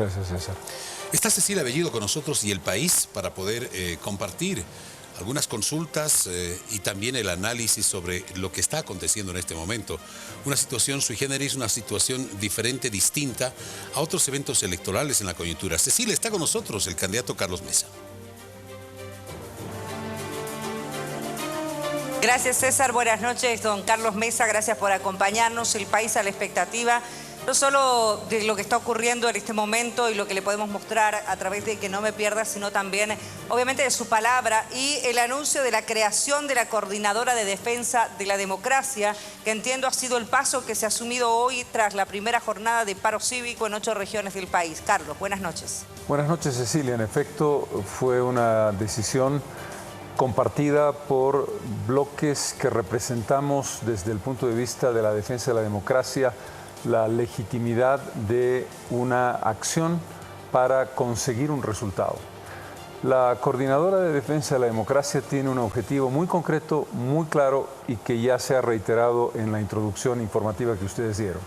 Gracias, César. Está Cecilia Bellido con nosotros y El País para poder compartir algunas consultas y también el análisis sobre lo que está aconteciendo en este momento. Una situación sui generis, una situación diferente, distinta a otros eventos electorales en la coyuntura. Cecilia, está con nosotros el candidato Carlos Mesa. Gracias, César. Buenas noches, don Carlos Mesa. Gracias por acompañarnos. El País a la expectativa, no solo de lo que está ocurriendo en este momento y lo que le podemos mostrar a través de Que No Me Pierda, sino también, obviamente, de su palabra y el anuncio de la creación de la Coordinadora de Defensa de la Democracia, que entiendo ha sido el paso que se ha asumido hoy tras la primera jornada de paro cívico en 8 regiones del país. Carlos, buenas noches. Buenas noches, Cecilia. En efecto, fue una decisión compartida por bloques que representamos desde el punto de vista de la defensa de la democracia, la legitimidad de una acción para conseguir un resultado. La Coordinadora de Defensa de la Democracia tiene un objetivo muy concreto, muy claro y que ya se ha reiterado en la introducción informativa que ustedes dieron.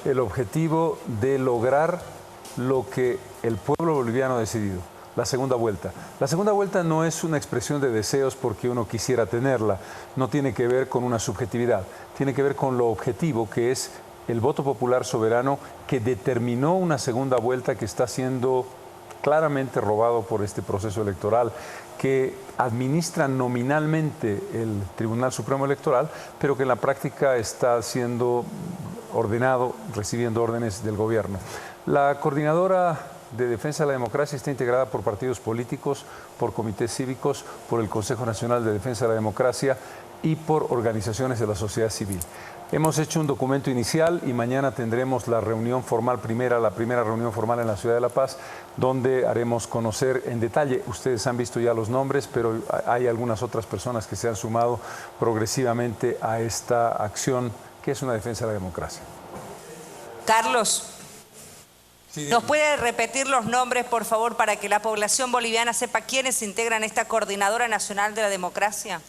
El objetivo de lograr lo que el pueblo boliviano ha decidido. La segunda vuelta. La segunda vuelta no es una expresión de deseos porque uno quisiera tenerla, no tiene que ver con una subjetividad, tiene que ver con lo objetivo que es el voto popular soberano que determinó una segunda vuelta que está siendo claramente robado por este proceso electoral que administra nominalmente el Tribunal Supremo Electoral, pero que en la práctica está siendo ordenado, recibiendo órdenes del gobierno. La Coordinadora de Defensa de la Democracia está integrada por partidos políticos, por comités cívicos, por el Consejo Nacional de Defensa de la Democracia y por organizaciones de la sociedad civil. Hemos hecho un documento inicial y mañana tendremos la reunión formal la primera reunión formal en la Ciudad de La Paz, donde haremos conocer en detalle, ustedes han visto ya los nombres, pero hay algunas otras personas que se han sumado progresivamente a esta acción que es una defensa de la democracia. Carlos, ¿nos puede repetir los nombres, por favor, para que la población boliviana sepa quiénes integran esta Coordinadora Nacional de la Democracia?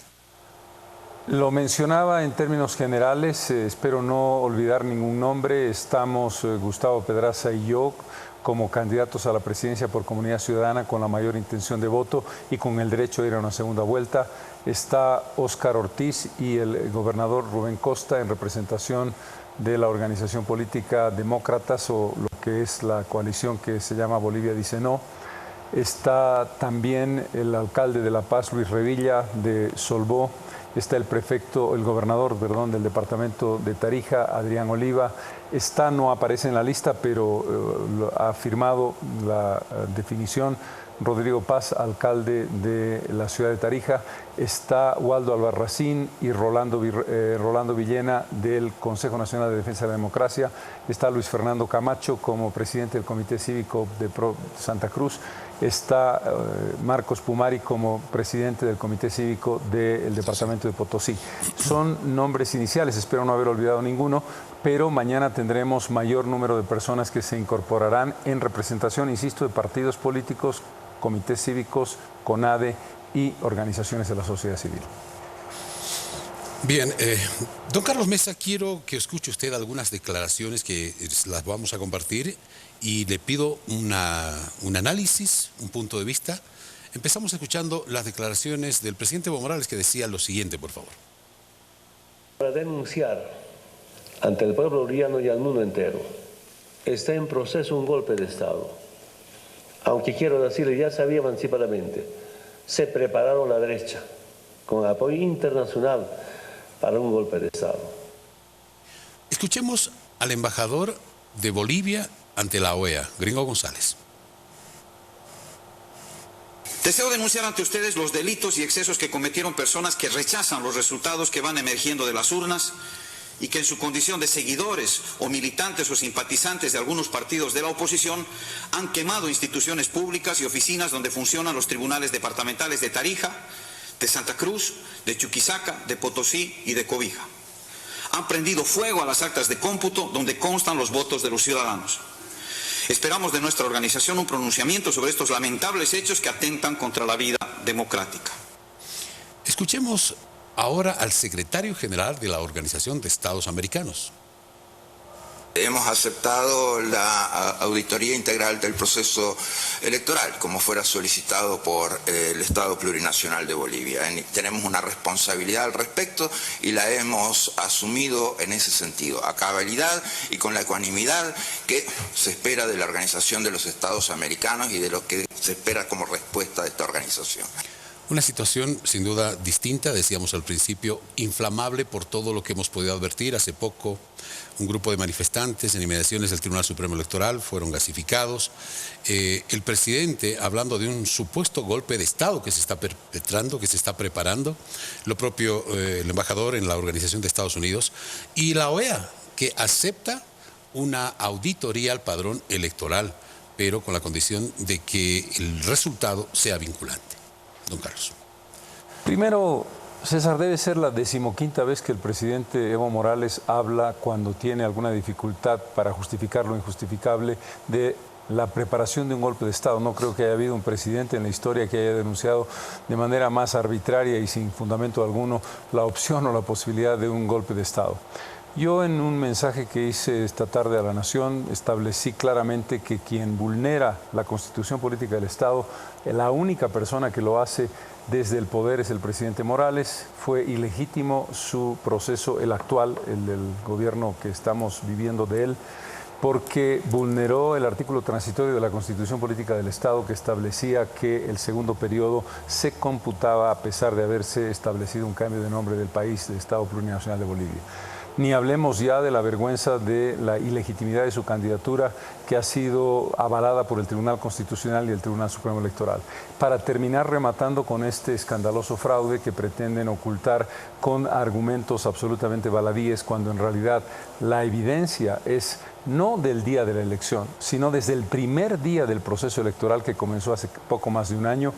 Lo mencionaba en términos generales, espero no olvidar ningún nombre. Estamos Gustavo Pedraza y yo como candidatos a la presidencia por Comunidad Ciudadana con la mayor intención de voto y con el derecho de ir a una segunda vuelta. Está Óscar Ortiz y el gobernador Rubén Costa en representación de la organización política Demócratas o lo que es la coalición que se llama Bolivia Dice No. Está también el alcalde de La Paz, Luis Revilla, de Solbó. Está el gobernador del departamento de Tarija, Adrián Oliva. No aparece en la lista, pero ha firmado la definición Rodrigo Paz, alcalde de la ciudad de Tarija. Está Waldo Albarracín y Rolando Villena del Consejo Nacional de Defensa de la Democracia. Está Luis Fernando Camacho como presidente del Comité Cívico de Santa Cruz. Está Marcos Pumari como presidente del Comité Cívico del Departamento de Potosí. Son nombres iniciales, espero no haber olvidado ninguno, pero mañana tendremos mayor número de personas que se incorporarán en representación, insisto, de partidos políticos, comités cívicos, CONADE y organizaciones de la sociedad civil. Bien, don Carlos Mesa, quiero que escuche usted algunas declaraciones que las vamos a compartir y le pido un análisis, un punto de vista. Empezamos escuchando las declaraciones del presidente Evo Morales que decía lo siguiente, por favor. Para denunciar ante el pueblo boliviano y al mundo entero, está en proceso un golpe de Estado. Aunque quiero decirle, ya sabía anticipadamente, se prepararon la derecha con apoyo internacional para un golpe de Estado. Escuchemos al embajador de Bolivia ante la OEA, Gringo González. Deseo denunciar ante ustedes los delitos y excesos que cometieron personas que rechazan los resultados que van emergiendo de las urnas y que en su condición de seguidores o militantes o simpatizantes de algunos partidos de la oposición han quemado instituciones públicas y oficinas donde funcionan los tribunales departamentales de Tarija, de Santa Cruz, de Chuquisaca, de Potosí y de Cobija. Han prendido fuego a las actas de cómputo donde constan los votos de los ciudadanos. Esperamos de nuestra organización un pronunciamiento sobre estos lamentables hechos que atentan contra la vida democrática. Escuchemos ahora al secretario general de la Organización de Estados Americanos. Hemos aceptado la auditoría integral del proceso electoral, como fuera solicitado por el Estado Plurinacional de Bolivia. Tenemos una responsabilidad al respecto y la hemos asumido en ese sentido, a cabalidad y con la ecuanimidad que se espera de la Organización de los Estados Americanos y de lo que se espera como respuesta de esta organización. Una situación sin duda distinta, decíamos al principio, inflamable por todo lo que hemos podido advertir. Hace poco un grupo de manifestantes en inmediaciones del Tribunal Supremo Electoral fueron gasificados. El presidente hablando de un supuesto golpe de Estado que se está perpetrando, que se está preparando. Lo propio el embajador en la Organización de Estados Unidos y la OEA, que acepta una auditoría al padrón electoral, pero con la condición de que el resultado sea vinculante. Don Carlos. Primero, César, debe ser la 15ª vez que el presidente Evo Morales habla cuando tiene alguna dificultad para justificar lo injustificable de la preparación de un golpe de Estado. No creo que haya habido un presidente en la historia que haya denunciado de manera más arbitraria y sin fundamento alguno la opción o la posibilidad de un golpe de Estado. Yo en un mensaje que hice esta tarde a la Nación establecí claramente que quien vulnera la Constitución Política del Estado, la única persona que lo hace desde el poder es el presidente Morales. Fue ilegítimo su proceso, el actual, el del gobierno que estamos viviendo de él, porque vulneró el artículo transitorio de la Constitución Política del Estado que establecía que el segundo periodo se computaba a pesar de haberse establecido un cambio de nombre del país, de Estado Plurinacional de Bolivia. Ni hablemos ya de la vergüenza de la ilegitimidad de su candidatura que ha sido avalada por el Tribunal Constitucional y el Tribunal Supremo Electoral. Para terminar rematando con este escandaloso fraude que pretenden ocultar con argumentos absolutamente baladíes, cuando en realidad la evidencia es no del día de la elección, sino desde el primer día del proceso electoral que comenzó hace poco más de un año,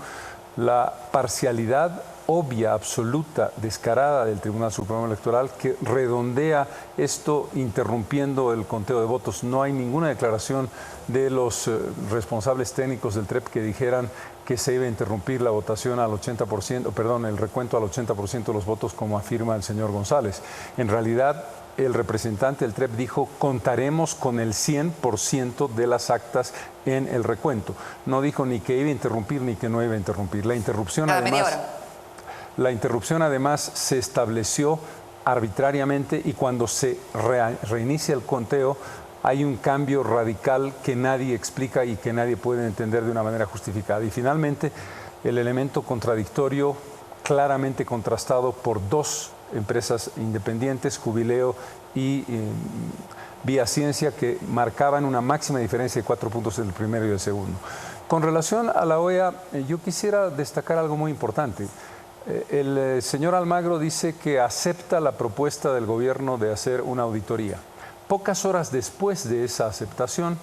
la parcialidad obvia, absoluta, descarada del Tribunal Supremo Electoral que redondea esto interrumpiendo el conteo de votos. No hay ninguna declaración de los responsables técnicos del TREP que dijeran que se iba a interrumpir la votación al 80%, perdón, el recuento al 80% de los votos como afirma el señor González. En realidad, el representante del TREP dijo contaremos con el 100% de las actas en el recuento. No dijo ni que iba a interrumpir ni que no iba a interrumpir. La interrupción además se estableció arbitrariamente y cuando se reinicia el conteo hay un cambio radical que nadie explica y que nadie puede entender de una manera justificada. Y finalmente el elemento contradictorio claramente contrastado por dos empresas independientes, Jubileo y Vía Ciencia, que marcaban una máxima diferencia de 4 puntos entre el primero y el segundo. Con relación a la OEA, yo quisiera destacar algo muy importante. El señor Almagro dice que acepta la propuesta del gobierno de hacer una auditoría. Pocas horas después de esa aceptación,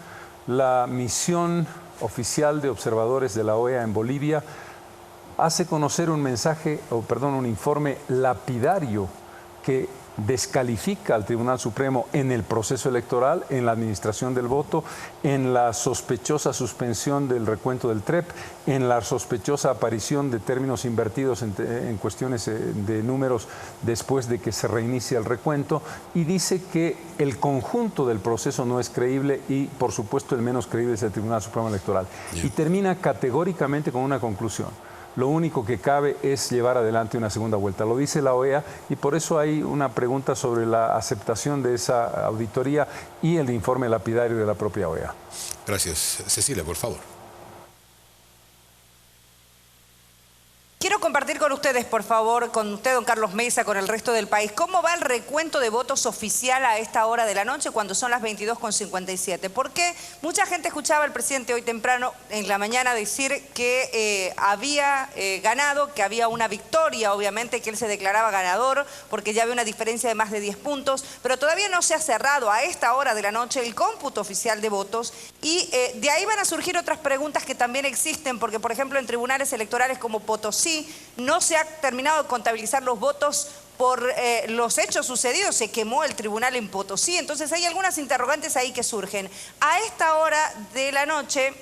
la misión oficial de observadores de la OEA en Bolivia hace conocer un informe lapidario que descalifica al Tribunal Supremo en el proceso electoral, en la administración del voto, en la sospechosa suspensión del recuento del TREP, en la sospechosa aparición de términos invertidos en cuestiones de números después de que se reinicia el recuento, y dice que el conjunto del proceso no es creíble y, por supuesto, el menos creíble es el Tribunal Supremo Electoral. Y termina categóricamente con una conclusión. Lo único que cabe es llevar adelante una segunda vuelta. Lo dice la OEA y por eso hay una pregunta sobre la aceptación de esa auditoría y el informe lapidario de la propia OEA. Gracias. Cecilia, por favor. Quiero compartir con ustedes, por favor, con usted, don Carlos Mesa, con el resto del país, cómo va el recuento de votos oficial a esta hora de la noche cuando son las 22:57. Porque mucha gente escuchaba al presidente hoy temprano, en la mañana, decir que había ganado, que había una victoria, obviamente, que él se declaraba ganador, porque ya había una diferencia de más de 10 puntos, pero todavía no se ha cerrado a esta hora de la noche el cómputo oficial de votos y de ahí van a surgir otras preguntas que también existen, porque, por ejemplo, en tribunales electorales como Potosí, no se ha terminado de contabilizar los votos por los hechos sucedidos, se quemó el tribunal en Potosí, entonces hay algunas interrogantes ahí que surgen. A esta hora de la noche,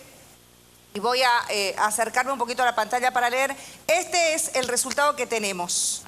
y voy a acercarme un poquito a la pantalla para leer, este es el resultado que tenemos.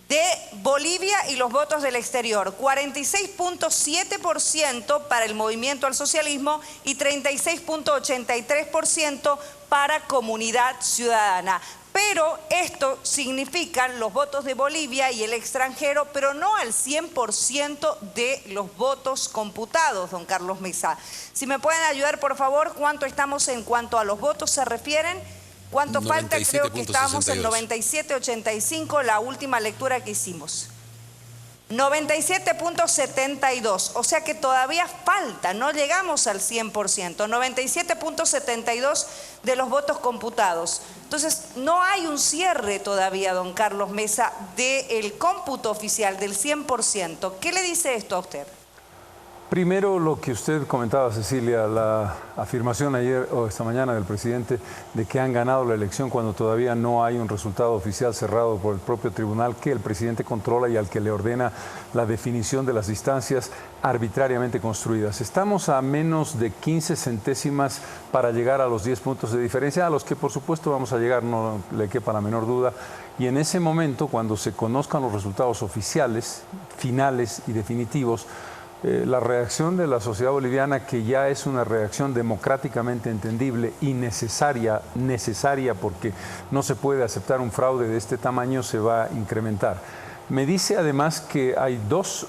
de Bolivia y los votos del exterior, 46.7% para el Movimiento al Socialismo y 36.83% para Comunidad Ciudadana. Pero esto significa los votos de Bolivia y el extranjero, pero no al 100% de los votos computados, don Carlos Mesa. Si me pueden ayudar, por favor, ¿cuánto estamos en cuanto a los votos se refieren? ¿Cuánto falta? Creo que estamos en 97.85, la última lectura que hicimos. 97.72, o sea que todavía falta, no llegamos al 100%, 97.72 de los votos computados. Entonces, no hay un cierre todavía, don Carlos Mesa, del cómputo oficial del 100%. ¿Qué le dice esto a usted? Primero, lo que usted comentaba, Cecilia, la afirmación ayer o esta mañana del presidente de que han ganado la elección cuando todavía no hay un resultado oficial cerrado por el propio tribunal que el presidente controla y al que le ordena la definición de las distancias arbitrariamente construidas. Estamos a menos de 15 centésimas para llegar a los 10 puntos de diferencia, a los que por supuesto vamos a llegar, no le quepa la menor duda. Y en ese momento, cuando se conozcan los resultados oficiales, finales y definitivos, la reacción de la sociedad boliviana, que ya es una reacción democráticamente entendible y necesaria porque no se puede aceptar un fraude de este tamaño, se va a incrementar. Me dice además que hay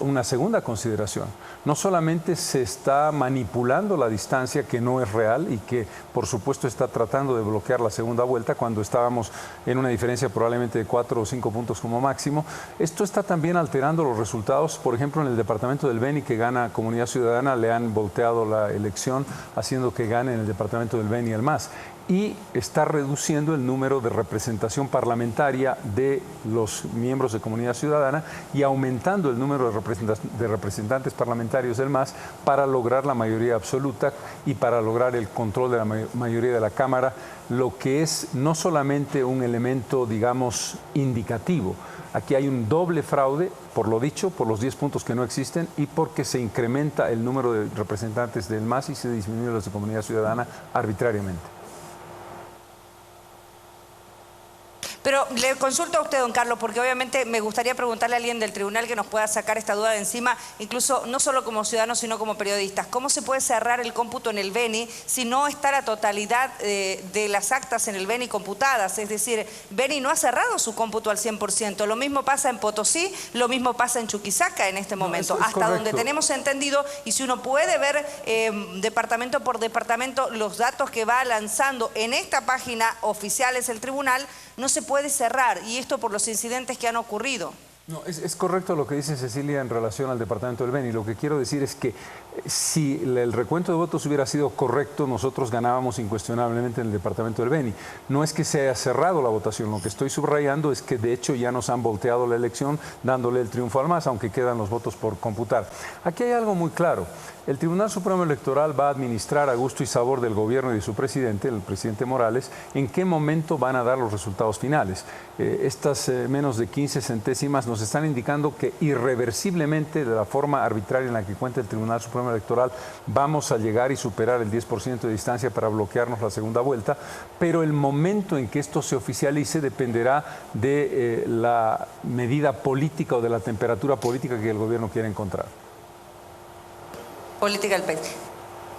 una segunda consideración. No solamente se está manipulando la distancia, que no es real y que por supuesto está tratando de bloquear la segunda vuelta cuando estábamos en una diferencia probablemente de 4 o 5 puntos como máximo. Esto está también alterando los resultados. Por ejemplo, en el departamento del Beni, que gana Comunidad Ciudadana, le han volteado la elección haciendo que gane en el departamento del Beni el MAS. Y está reduciendo el número de representación parlamentaria de los miembros de Comunidad Ciudadana y aumentando el número de representantes parlamentarios del MAS para lograr la mayoría absoluta y para lograr el control de la mayoría de la Cámara, lo que es no solamente un elemento, digamos, indicativo. Aquí hay un doble fraude, por lo dicho, por los 10 puntos que no existen y porque se incrementa el número de representantes del MAS y se disminuye los de Comunidad Ciudadana arbitrariamente. Pero le consulto a usted, don Carlos, porque obviamente me gustaría preguntarle a alguien del tribunal que nos pueda sacar esta duda de encima, incluso no solo como ciudadanos, sino como periodistas. ¿Cómo se puede cerrar el cómputo en el Beni si no está la totalidad de las actas en el Beni computadas? Es decir, Beni no ha cerrado su cómputo al 100%. Lo mismo pasa en Potosí, lo mismo pasa en Chuquisaca en este momento. Hasta correcto. Donde tenemos entendido, y si uno puede ver departamento por departamento los datos que va lanzando en esta página oficial es el tribunal, no se puede cerrar, y esto por los incidentes que han ocurrido. No, es correcto lo que dice Cecilia en relación al departamento del Beni. Lo que quiero decir es que si el recuento de votos hubiera sido correcto, nosotros ganábamos incuestionablemente en el departamento del Beni. No es que se haya cerrado la votación, lo que estoy subrayando es que de hecho ya nos han volteado la elección dándole el triunfo al MAS, aunque quedan los votos por computar. Aquí hay algo muy claro. El Tribunal Supremo Electoral va a administrar a gusto y sabor del gobierno y de su presidente, el presidente Morales, en qué momento van a dar los resultados finales. Estas menos de 15 centésimas nos están indicando que irreversiblemente, de la forma arbitraria en la que cuenta el Tribunal Supremo Electoral, vamos a llegar y superar el 10% de distancia para bloquearnos la segunda vuelta, pero el momento en que esto se oficialice dependerá de la medida política o de la temperatura política que el gobierno quiere encontrar. Política del país.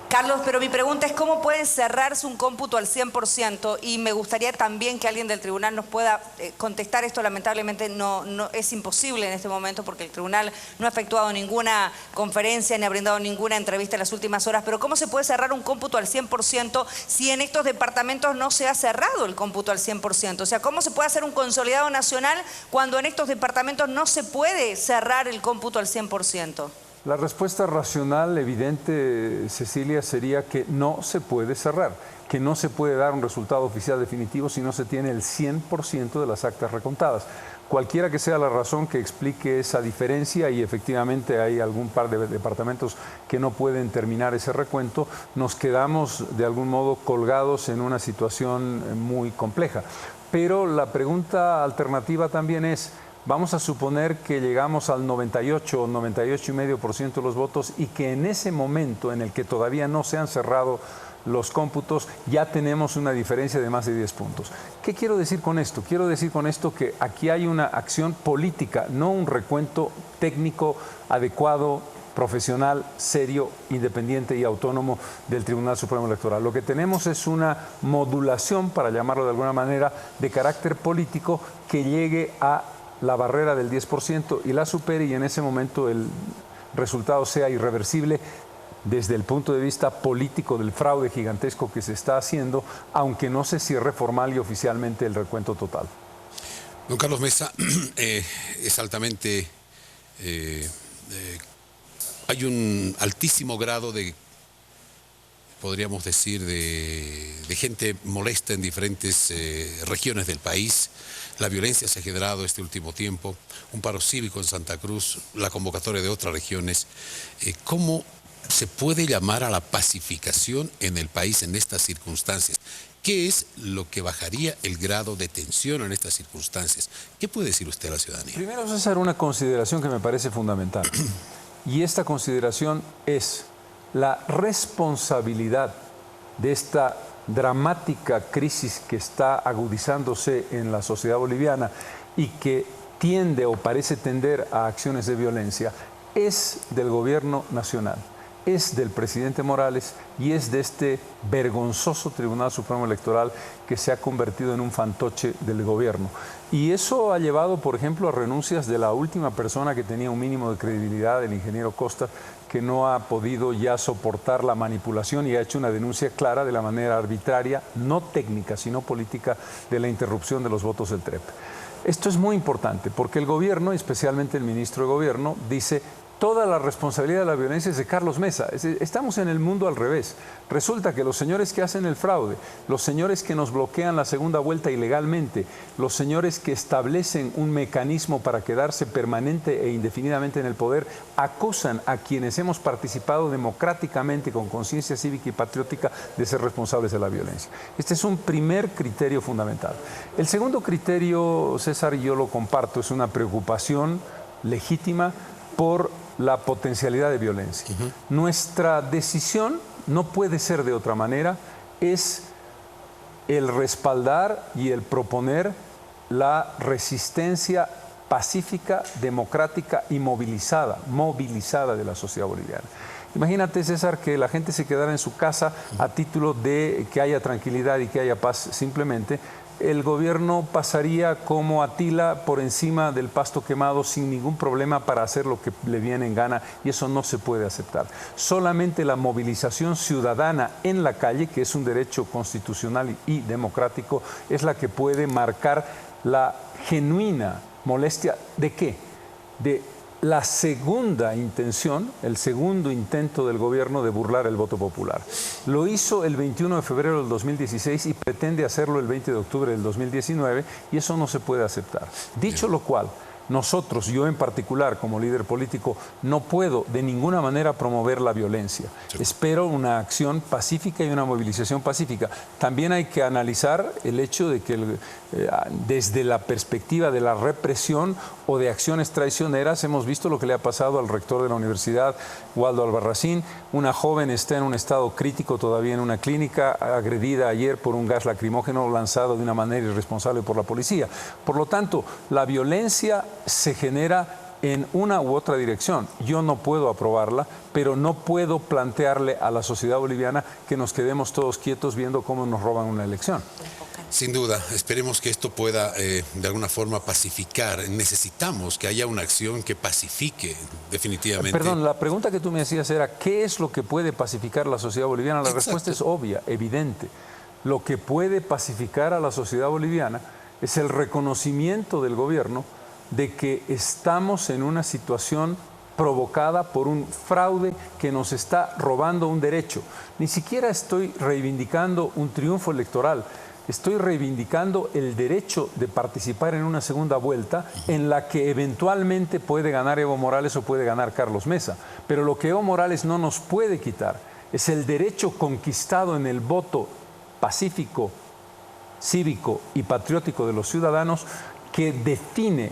Carlos, pero mi pregunta es cómo puede cerrarse un cómputo al 100%, y me gustaría también que alguien del tribunal nos pueda contestar esto. Lamentablemente no es imposible en este momento porque el tribunal no ha efectuado ninguna conferencia ni ha brindado ninguna entrevista en las últimas horas, pero ¿cómo se puede cerrar un cómputo al 100% si en estos departamentos no se ha cerrado el cómputo al 100%? O sea, ¿cómo se puede hacer un consolidado nacional cuando en estos departamentos no se puede cerrar el cómputo al 100%? La respuesta racional, evidente, Cecilia, sería que no se puede cerrar, que no se puede dar un resultado oficial definitivo si no se tiene el 100% de las actas recontadas. Cualquiera que sea la razón que explique esa diferencia, y efectivamente hay algún par de departamentos que no pueden terminar ese recuento, nos quedamos de algún modo colgados en una situación muy compleja. Pero la pregunta alternativa también es: vamos a suponer que llegamos al 98 o 98,5% de los votos y que en ese momento en el que todavía no se han cerrado los cómputos, ya tenemos una diferencia de más de 10 puntos. ¿Qué quiero decir con esto? Quiero decir con esto que aquí hay una acción política, no un recuento técnico adecuado, profesional, serio, independiente y autónomo del Tribunal Supremo Electoral. Lo que tenemos es una modulación, para llamarlo de alguna manera, de carácter político que llegue a la barrera del 10% y la supere, y en ese momento el resultado sea irreversible desde el punto de vista político del fraude gigantesco que se está haciendo, aunque no se cierre formal y oficialmente el recuento total. Don Carlos Mesa, es altamente... hay un altísimo grado de, podríamos decir, de gente molesta en diferentes regiones del país. La violencia se ha generado este último tiempo, un paro cívico en Santa Cruz, la convocatoria de otras regiones. ¿Cómo se puede llamar a la pacificación en el país en estas circunstancias? ¿Qué es lo que bajaría el grado de tensión en estas circunstancias? ¿Qué puede decir usted a la ciudadanía? Primero, César, una consideración que me parece fundamental. Y esta consideración es la responsabilidad de esta dramática crisis que está agudizándose en la sociedad boliviana y que tiende o parece tender a acciones de violencia, es del gobierno nacional, es del presidente Morales y es de este vergonzoso Tribunal Supremo Electoral que se ha convertido en un fantoche del gobierno. Y eso ha llevado, por ejemplo, a renuncias de la última persona que tenía un mínimo de credibilidad, el ingeniero Costa, que no ha podido ya soportar la manipulación y ha hecho una denuncia clara de la manera arbitraria, no técnica, sino política, de la interrupción de los votos del TREP. Esto es muy importante porque el gobierno, especialmente el ministro de Gobierno, dice: toda la responsabilidad de la violencia es de Carlos Mesa. Estamos en el mundo al revés. Resulta que los señores que hacen el fraude, los señores que nos bloquean la segunda vuelta ilegalmente, los señores que establecen un mecanismo para quedarse permanente e indefinidamente en el poder, acusan a quienes hemos participado democráticamente con conciencia cívica y patriótica de ser responsables de la violencia. Este es un primer criterio fundamental. El segundo criterio, César, y yo lo comparto, es una preocupación legítima por la potencialidad de violencia. Nuestra decisión, no puede ser de otra manera, es el respaldar y el proponer la resistencia pacífica, democrática y movilizada de la sociedad boliviana. Imagínate, César, que la gente se quedara en su casa a título de que haya tranquilidad y que haya paz simplemente. El gobierno pasaría como Atila por encima del pasto quemado sin ningún problema para hacer lo que le viene en gana, y eso no se puede aceptar. Solamente la movilización ciudadana en la calle, que es un derecho constitucional y democrático, es la que puede marcar la genuina molestia. ¿De qué? De la segunda intención, el segundo intento del gobierno de burlar el voto popular. Lo hizo el 21 de febrero del 2016 y pretende hacerlo el 20 de octubre del 2019, y eso no se puede aceptar. Dicho lo cual, nosotros, yo en particular como líder político, no puedo de ninguna manera promover la violencia. Sí. Espero una acción pacífica y una movilización pacífica. También hay que analizar el hecho de que desde la perspectiva de la represión o de acciones traicioneras, hemos visto lo que le ha pasado al rector de la universidad, Waldo Albarracín. Una joven está en un estado crítico todavía en una clínica, agredida ayer por un gas lacrimógeno lanzado de una manera irresponsable por la policía. Por lo tanto, la violencia se genera en una u otra dirección. Yo no puedo aprobarla, pero no puedo plantearle a la sociedad boliviana que nos quedemos todos quietos viendo cómo nos roban una elección. Sin duda, esperemos que esto pueda de alguna forma pacificar. Necesitamos que haya una acción que pacifique definitivamente. Perdón, la pregunta que tú me hacías era ¿qué es lo que puede pacificar a la sociedad boliviana? La respuesta es obvia, evidente. Lo que puede pacificar a la sociedad boliviana es el reconocimiento del gobierno de que estamos en una situación provocada por un fraude que nos está robando un derecho. Ni siquiera estoy reivindicando un triunfo electoral, estoy reivindicando el derecho de participar en una segunda vuelta en la que eventualmente puede ganar Evo Morales o puede ganar Carlos Mesa. Pero lo que Evo Morales no nos puede quitar es el derecho conquistado en el voto pacífico, cívico y patriótico de los ciudadanos, que define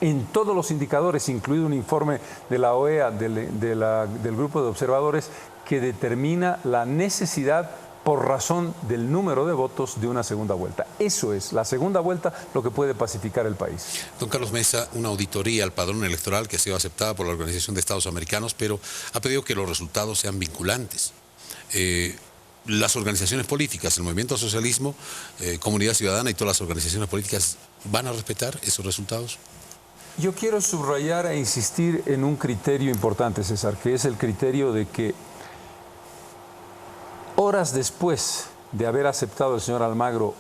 en todos los indicadores, incluido un informe de la OEA, del grupo de observadores, que determina la necesidad por razón del número de votos de una segunda vuelta. Eso es, la segunda vuelta, lo que puede pacificar el país. Don Carlos Mesa, una auditoría al padrón electoral que ha sido aceptada por la Organización de Estados Americanos, pero ha pedido que los resultados sean vinculantes. Las organizaciones políticas, el Movimiento al Socialismo, Comunidad Ciudadana y todas las organizaciones políticas, ¿van a respetar esos resultados? Yo quiero subrayar e insistir en un criterio importante, César, que es el criterio de que horas después de haber aceptado el señor Almagro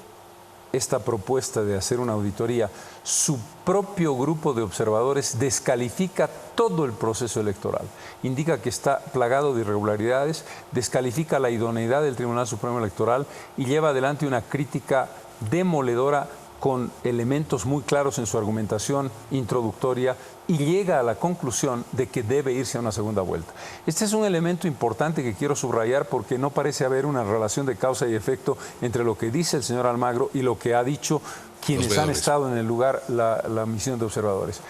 esta propuesta de hacer una auditoría, su propio grupo de observadores descalifica todo el proceso electoral. Indica que está plagado de irregularidades, descalifica la idoneidad del Tribunal Supremo Electoral y lleva adelante una crítica demoledora con elementos muy claros en su argumentación introductoria y llega a la conclusión de que debe irse a una segunda vuelta. Este es un elemento importante que quiero subrayar porque no parece haber una relación de causa y efecto entre lo que dice el señor Almagro y lo que ha dicho quienes han estado en el lugar, la misión de observadores.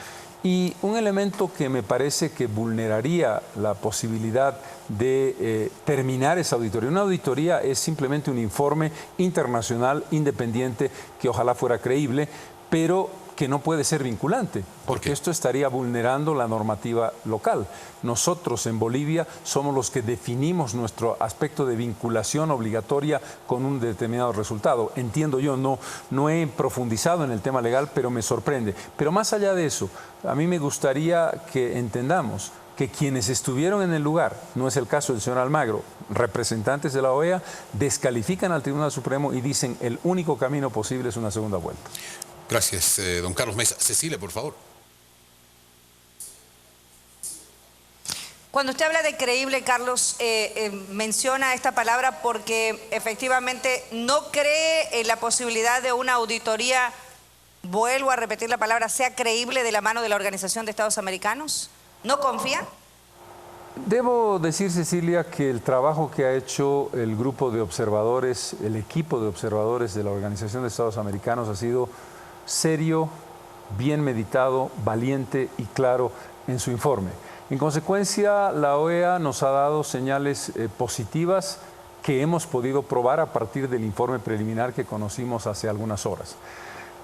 Y un elemento que me parece que vulneraría la posibilidad de terminar esa auditoría. Una auditoría es simplemente un informe internacional independiente que ojalá fuera creíble, pero que no puede ser vinculante, porque esto estaría vulnerando la normativa local. Nosotros en Bolivia somos los que definimos nuestro aspecto de vinculación obligatoria con un determinado resultado. Entiendo yo, no he profundizado en el tema legal, pero me sorprende. Pero más allá de eso, a mí me gustaría que entendamos que quienes estuvieron en el lugar, no es el caso del señor Almagro, representantes de la OEA, descalifican al Tribunal Supremo y dicen el único camino posible es una segunda vuelta. Gracias, don Carlos Mesa. Cecilia, por favor. Cuando usted habla de creíble, Carlos, menciona esta palabra porque efectivamente no cree en la posibilidad de una auditoría, vuelvo a repetir la palabra, sea creíble de la mano de la Organización de Estados Americanos. ¿No confía? Debo decir, Cecilia, que el trabajo que ha hecho el grupo de observadores, el equipo de observadores de la Organización de Estados Americanos ha sido serio, bien meditado, valiente y claro en su informe. En consecuencia, la OEA nos ha dado señales positivas que hemos podido probar a partir del informe preliminar que conocimos hace algunas horas.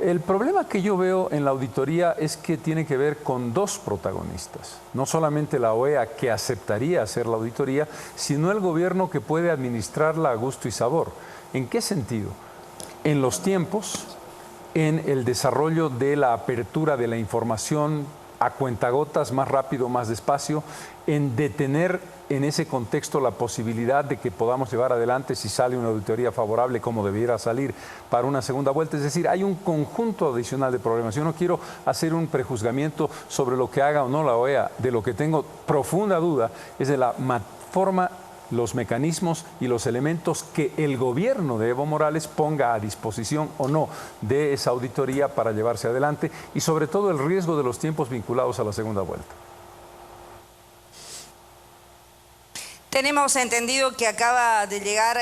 El problema que yo veo en la auditoría es que tiene que ver con dos protagonistas. No solamente la OEA que aceptaría hacer la auditoría, sino el gobierno que puede administrarla a gusto y sabor. ¿En qué sentido? En los tiempos, en el desarrollo de la apertura de la información a cuentagotas, más rápido, más despacio, en detener en ese contexto la posibilidad de que podamos llevar adelante, si sale una auditoría favorable, como debiera salir, para una segunda vuelta. Es decir, hay un conjunto adicional de problemas. Yo no quiero hacer un prejuzgamiento sobre lo que haga o no la OEA. De lo que tengo profunda duda es de la forma, los mecanismos y los elementos que el gobierno de Evo Morales ponga a disposición o no de esa auditoría para llevarse adelante y sobre todo el riesgo de los tiempos vinculados a la segunda vuelta. Tenemos entendido que acaba de llegar,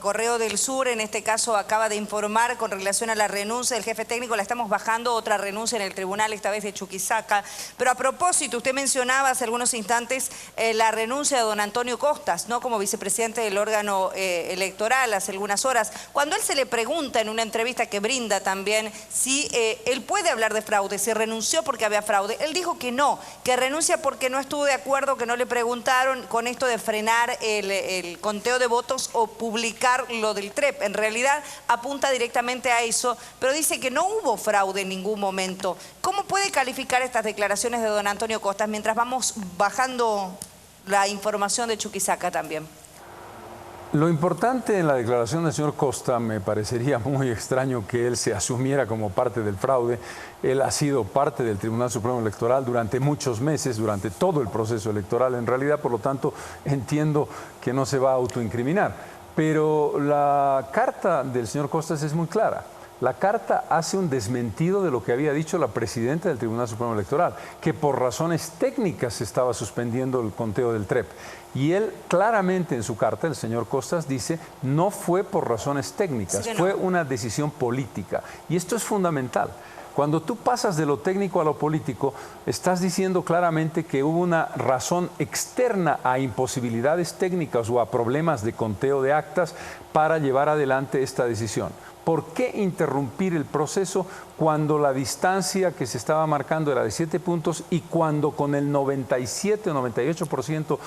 Correo del Sur, en este caso acaba de informar con relación a la renuncia del jefe técnico. La estamos bajando, otra renuncia en el tribunal, esta vez de Chuquisaca. Pero a propósito, usted mencionaba hace algunos instantes la renuncia de don Antonio Costas, ¿no? Como vicepresidente del órgano electoral hace algunas horas. Cuando él se le pregunta en una entrevista que brinda también si él puede hablar de fraude, si renunció porque había fraude, él dijo que no, que renuncia porque no estuvo de acuerdo, que no le preguntaron con esto de frenar el conteo de votos o publicar lo del TREP. En realidad apunta directamente a eso, pero dice que no hubo fraude en ningún momento. ¿Cómo puede calificar estas declaraciones de don Antonio Costas mientras vamos bajando la información de Chuquisaca también? Lo importante en la declaración del señor Costa, me parecería muy extraño que él se asumiera como parte del fraude. Él ha sido parte del Tribunal Supremo Electoral durante muchos meses, durante todo el proceso electoral. En realidad, por lo tanto, entiendo que no se va a autoincriminar. Pero la carta del señor Costas es muy clara. La carta hace un desmentido de lo que había dicho la presidenta del Tribunal Supremo Electoral, que por razones técnicas se estaba suspendiendo el conteo del TREP. Y él claramente en su carta, el señor Costas, dice no fue por razones técnicas, fue una decisión política. Y esto es fundamental. Cuando tú pasas de lo técnico a lo político, estás diciendo claramente que hubo una razón externa a imposibilidades técnicas o a problemas de conteo de actas para llevar adelante esta decisión. ¿Por qué interrumpir el proceso cuando la distancia que se estaba marcando era de 7 puntos y cuando con el 97 o 98%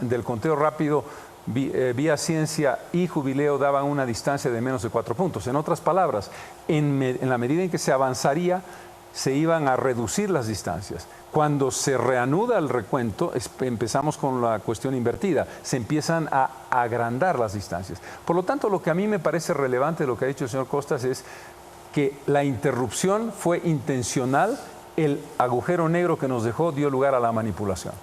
del conteo rápido vía ciencia y Jubileo daban una distancia de menos de 4 puntos? En otras palabras, en la medida en que se avanzaría, se iban a reducir las distancias. Cuando se reanuda el recuento, empezamos con la cuestión invertida, se empiezan a agrandar las distancias. Por lo tanto, lo que a mí me parece relevante de lo que ha dicho el señor Costas es que la interrupción fue intencional, el agujero negro que nos dejó dio lugar a la manipulación.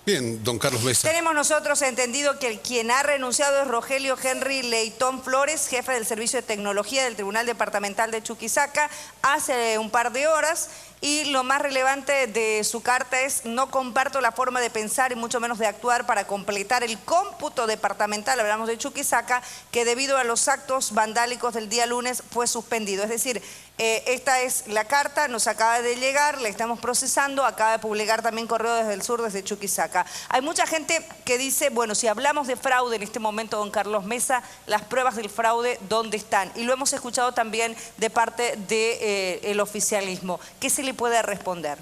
Bien, don Carlos Mesa. Tenemos nosotros entendido que quien ha renunciado es Rogelio Henry Leitón Flores, jefe del Servicio de Tecnología del Tribunal Departamental de Chuquisaca, hace un par de horas. Y lo más relevante de su carta es: no comparto la forma de pensar y mucho menos de actuar para completar el cómputo departamental, hablamos de Chuquisaca, que debido a los actos vandálicos del día lunes fue suspendido. Es decir, esta es la carta, nos acaba de llegar, la estamos procesando, acaba de publicar también Correo desde el Sur, desde Chuquisaca. Hay mucha gente que dice, bueno, si hablamos de fraude en este momento, don Carlos Mesa, las pruebas del fraude, ¿dónde están? Y lo hemos escuchado también de parte del oficialismo. ¿Qué se le puede responder?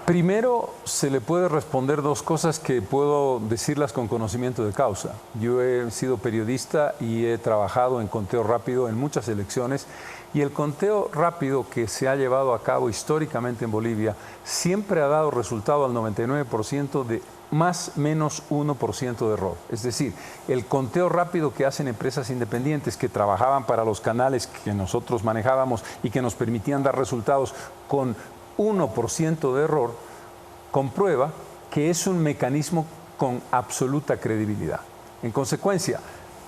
Primero, se le puede responder dos cosas que puedo decirlas con conocimiento de causa. Yo he sido periodista y he trabajado en conteo rápido en muchas elecciones, y el conteo rápido que se ha llevado a cabo históricamente en Bolivia siempre ha dado resultado al 99% de más menos 1% de error. Es decir, el conteo rápido que hacen empresas independientes que trabajaban para los canales que nosotros manejábamos y que nos permitían dar resultados con 1% de error, comprueba que es un mecanismo con absoluta credibilidad. En consecuencia,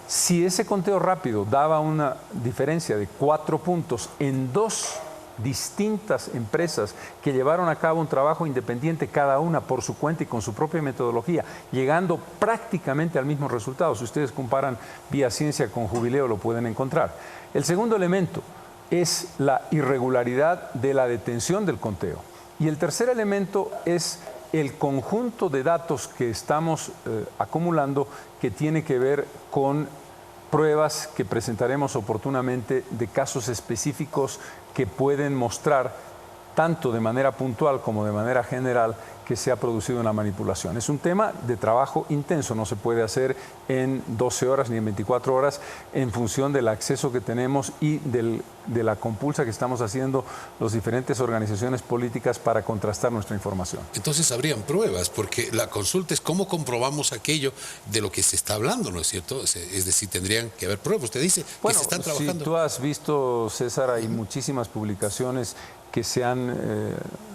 si ese conteo rápido daba una diferencia de 4 puntos en dos distintas empresas que llevaron a cabo un trabajo independiente, cada una por su cuenta y con su propia metodología, llegando prácticamente al mismo resultado. Si ustedes comparan vía ciencia con Jubileo, lo pueden encontrar. El segundo elemento es la irregularidad de la detención del conteo. Y el tercer elemento es el conjunto de datos que estamos acumulando, que tiene que ver con pruebas que presentaremos oportunamente de casos específicos que pueden mostrar, tanto de manera puntual como de manera general, que se ha producido una manipulación. Es un tema de trabajo intenso, no se puede hacer en 12 horas ni en 24 horas en función del acceso que tenemos y de la compulsa que estamos haciendo las diferentes organizaciones políticas para contrastar nuestra información. Entonces habrían pruebas, porque la consulta es cómo comprobamos aquello de lo que se está hablando, ¿no es cierto? Es decir, tendrían que haber pruebas. Usted dice que se están trabajando. Si tú has visto, César, hay muchísimas publicaciones que se han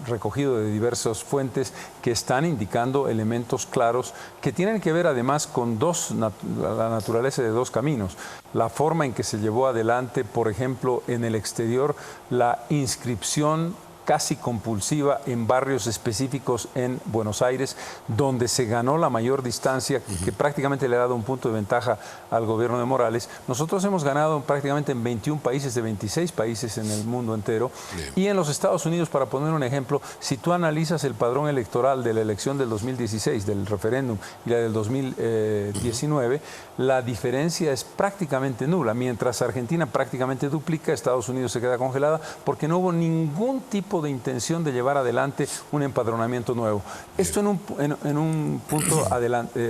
recogido de diversas fuentes que están indicando elementos claros que tienen que ver además con la naturaleza de dos caminos. La forma en que se llevó adelante, por ejemplo, en el exterior, la inscripción casi compulsiva en barrios específicos en Buenos Aires, donde se ganó la mayor distancia, que prácticamente le ha dado un punto de ventaja al gobierno de Morales. Nosotros hemos ganado prácticamente en 21 países de 26 países en el mundo entero. Bien. Y en los Estados Unidos, para poner un ejemplo, si tú analizas el padrón electoral de la elección del 2016, del referéndum, y la del 2019, la diferencia es prácticamente nula. Mientras Argentina prácticamente duplica, Estados Unidos se queda congelada porque no hubo ningún tipo de intención de llevar adelante un empadronamiento nuevo. Esto en un punto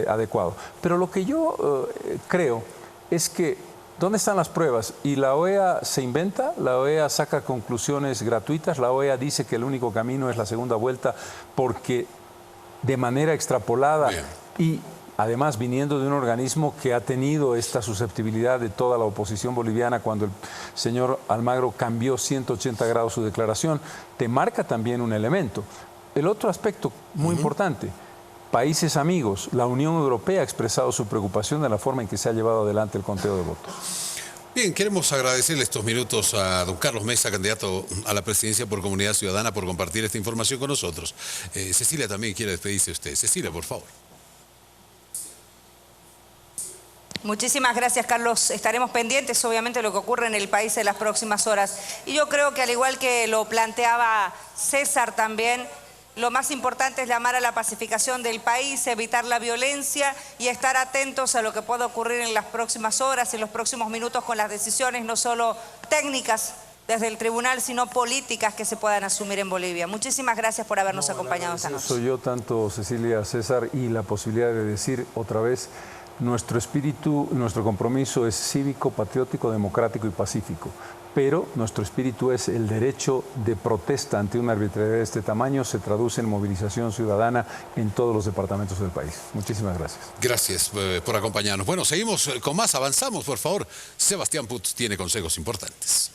adecuado. Pero lo que yo creo es que, ¿dónde están las pruebas? Y la OEA se inventa, la OEA saca conclusiones gratuitas, la OEA dice que el único camino es la segunda vuelta porque de manera extrapolada y además viniendo de un organismo que ha tenido esta susceptibilidad de toda la oposición boliviana, cuando el señor Almagro cambió 180 grados su declaración, te marca también un elemento. El otro aspecto muy importante, países amigos, la Unión Europea ha expresado su preocupación de la forma en que se ha llevado adelante el conteo de votos. Bien, queremos agradecerle estos minutos a don Carlos Mesa, candidato a la presidencia por Comunidad Ciudadana, por compartir esta información con nosotros. Cecilia también quiere despedirse de usted. Cecilia, por favor. Muchísimas gracias, Carlos. Estaremos pendientes, obviamente, de lo que ocurre en el país en las próximas horas. Y yo creo que, al igual que lo planteaba César también, lo más importante es llamar a la pacificación del país, evitar la violencia y estar atentos a lo que pueda ocurrir en las próximas horas, en los próximos minutos, con las decisiones no solo técnicas desde el tribunal, sino políticas que se puedan asumir en Bolivia. Muchísimas gracias por habernos acompañado esta noche. Soy yo, tanto Cecilia, César, y la posibilidad de decir otra vez: nuestro espíritu, nuestro compromiso es cívico, patriótico, democrático y pacífico. Pero nuestro espíritu es el derecho de protesta ante una arbitrariedad de este tamaño, se traduce en movilización ciudadana en todos los departamentos del país. Muchísimas gracias. Gracias por acompañarnos. Bueno, seguimos con más, avanzamos, por favor. Sebastián Putz tiene consejos importantes.